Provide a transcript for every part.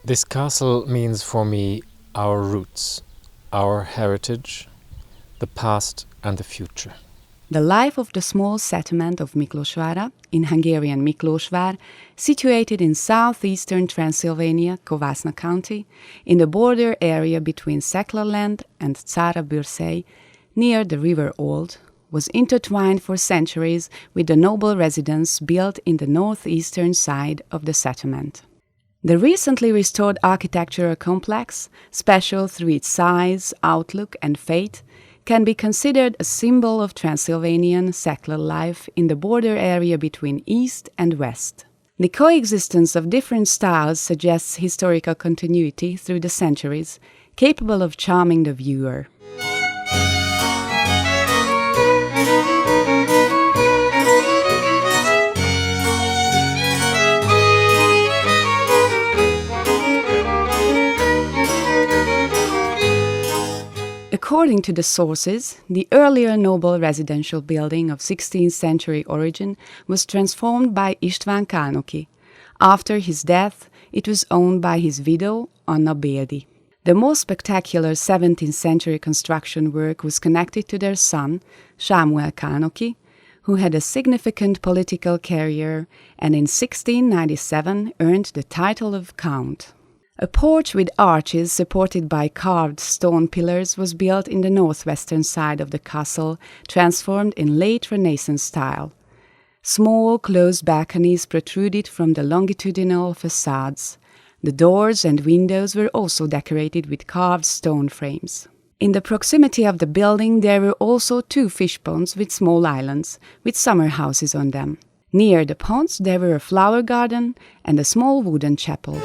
This castle means for me our roots, our heritage, the past and the future. The life of the small settlement of Miklósvár, in Hungarian Miklósvár, situated in southeastern Transylvania, Kovászna County, in the border area between Szeklerland and Czarabürsej, near the River Old, was intertwined for centuries with the noble residence built in the northeastern side of the settlement. The recently restored architectural complex, special through its size, outlook and fate, can be considered a symbol of Transylvanian settler life in the border area between East and West. The coexistence of different styles suggests historical continuity through the centuries, capable of charming the viewer. According to the sources, the earlier noble residential building of 16th century origin was transformed by István Kálnoky. After his death, it was owned by his widow, Anna Béldy. The most spectacular 17th century construction work was connected to their son, Sámuel Kálnoky, who had a significant political career and in 1697 earned the title of Count. A porch with arches supported by carved stone pillars was built in the northwestern side of the castle, transformed in late Renaissance style. Small closed balconies protruded from the longitudinal facades. The doors and windows were also decorated with carved stone frames. In the proximity of the building there were also 2 fish ponds with small islands, with summer houses on them. Near the ponds there were a flower garden and a small wooden chapel.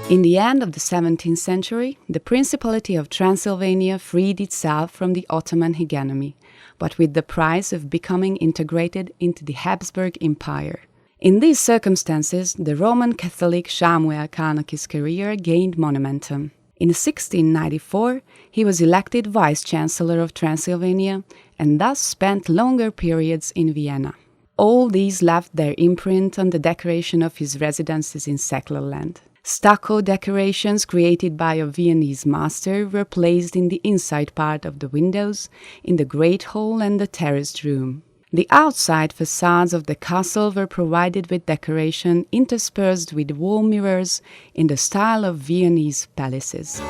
In the end of the 17th century, the Principality of Transylvania freed itself from the Ottoman hegemony, but with the price of becoming integrated into the Habsburg Empire. In these circumstances, the Roman Catholic Sámuel Kálnoky's career gained momentum. In 1694, he was elected Vice-Chancellor of Transylvania and thus spent longer periods in Vienna. All these left their imprint on the decoration of his residences in Szeklerland. Stucco decorations created by a Viennese master were placed in the inside part of the windows, in the great hall and the terraced room. The outside facades of the castle were provided with decoration interspersed with wall mirrors in the style of Viennese palaces.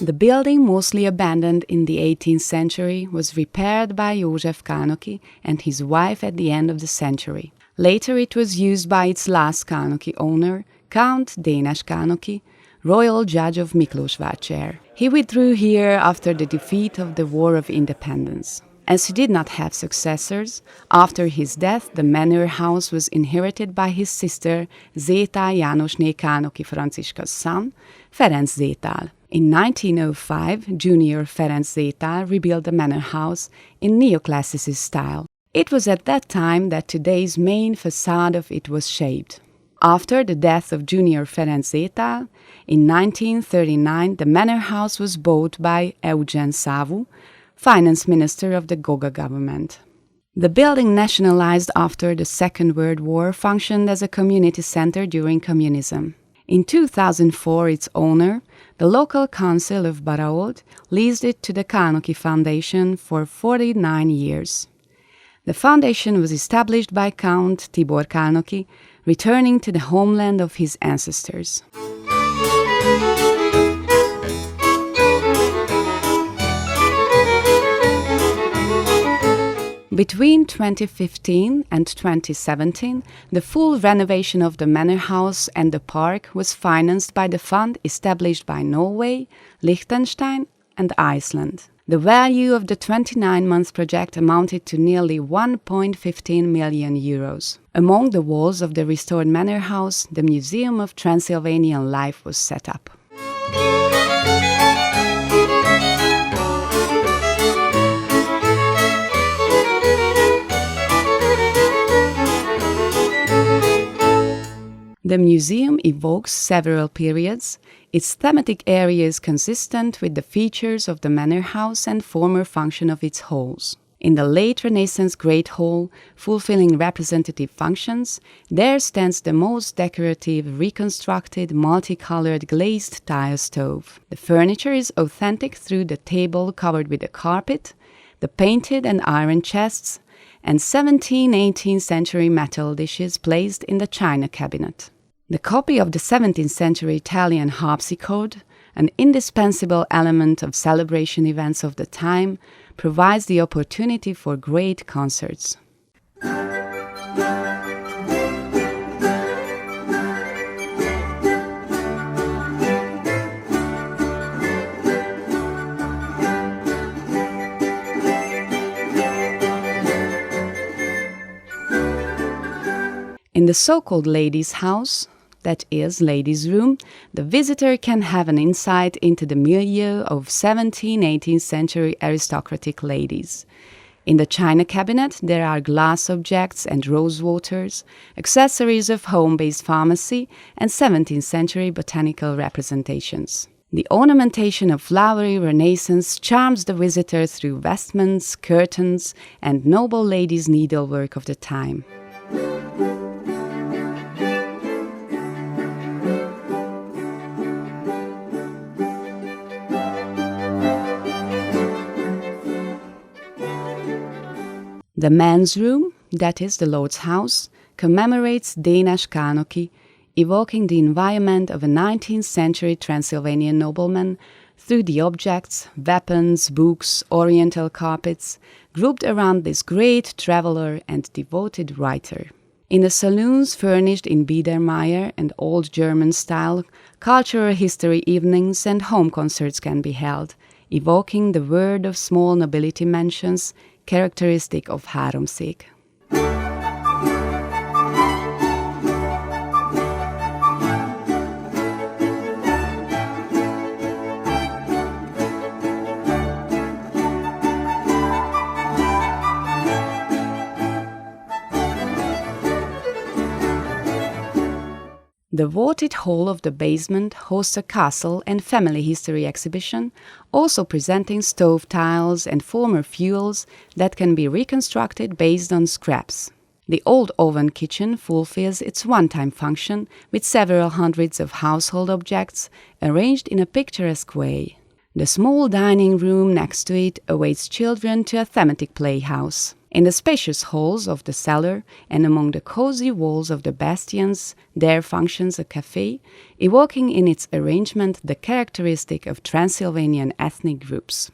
The building, mostly abandoned in the 18th century, was repaired by József Kálnoky and his wife at the end of the century. Later it was used by its last Kálnoky owner, Count Dénes Kálnoky, royal judge of Miklósvár. He withdrew here after the defeat of the War of Independence. As he did not have successors, after his death the manor house was inherited by his sister Zétál Jánosné Kálnoky Franciska's son, Ferenc Zétál. In 1905, Junior Ferenc Zétál rebuilt the manor house in neoclassicist style. It was at that time that today's main facade of it was shaped. After the death of Junior Ferenc Zétál, in 1939 the manor house was bought by Eugen Savu, finance minister of the Goga government. The building, nationalized after the Second World War, functioned as a community center during communism. In 2004, its owner, the local council of Baraold, leased it to the Kálnoky Foundation for 49 years. The foundation was established by Count Tibor Kálnoky, returning to the homeland of his ancestors. Between 2015 and 2017, the full renovation of the manor house and the park was financed by the fund established by Norway, Liechtenstein and Iceland. The value of the 29-month project amounted to nearly 1.15 million euros. Among the walls of the restored manor house, the Museum of Transylvanian Life was set up. The museum evokes several periods. Its thematic area is consistent with the features of the manor house and former function of its halls. In the late Renaissance Great Hall, fulfilling representative functions, there stands the most decorative, reconstructed, multicolored glazed tile stove. The furniture is authentic through the table covered with a carpet, the painted and iron chests, and 17th-18th century metal dishes placed in the china cabinet. The copy of the 17th century Italian harpsichord, an indispensable element of celebration events of the time, provides the opportunity for great concerts. In the so-called ladies' house, that is, ladies' room, the visitor can have an insight into the milieu of 17th-18th century aristocratic ladies. In the china cabinet, there are glass objects and rose waters, accessories of home-based pharmacy, and 17th century botanical representations. The ornamentation of flowery Renaissance charms the visitor through vestments, curtains, and noble ladies' needlework of the time. The men's room, that is the Lord's house, commemorates Dénes Kárnoky, evoking the environment of a 19th century Transylvanian nobleman through the objects, weapons, books, oriental carpets, grouped around this great traveler and devoted writer. In the saloons furnished in Biedermeier and Old German style, cultural history evenings and home concerts can be held, evoking the word of small nobility mansions, characteristic of háromszék. The vaulted hall of the basement hosts a castle and family history exhibition, also presenting stove tiles and former fuels that can be reconstructed based on scraps. The old oven kitchen fulfills its one-time function with several hundreds of household objects arranged in a picturesque way. The small dining room next to it awaits children to a thematic playhouse. In the spacious halls of the cellar and among the cozy walls of the bastions, there functions a café, evoking in its arrangement the characteristic of Transylvanian ethnic groups.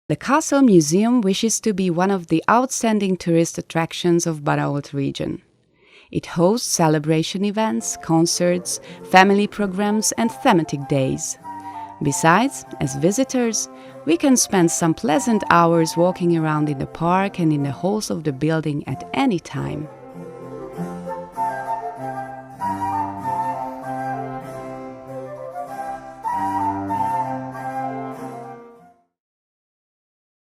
The Castle Museum wishes to be one of the outstanding tourist attractions of Badajoz region. It hosts celebration events, concerts, family programs and thematic days. Besides, as visitors, we can spend some pleasant hours walking around in the park and in the halls of the building at any time.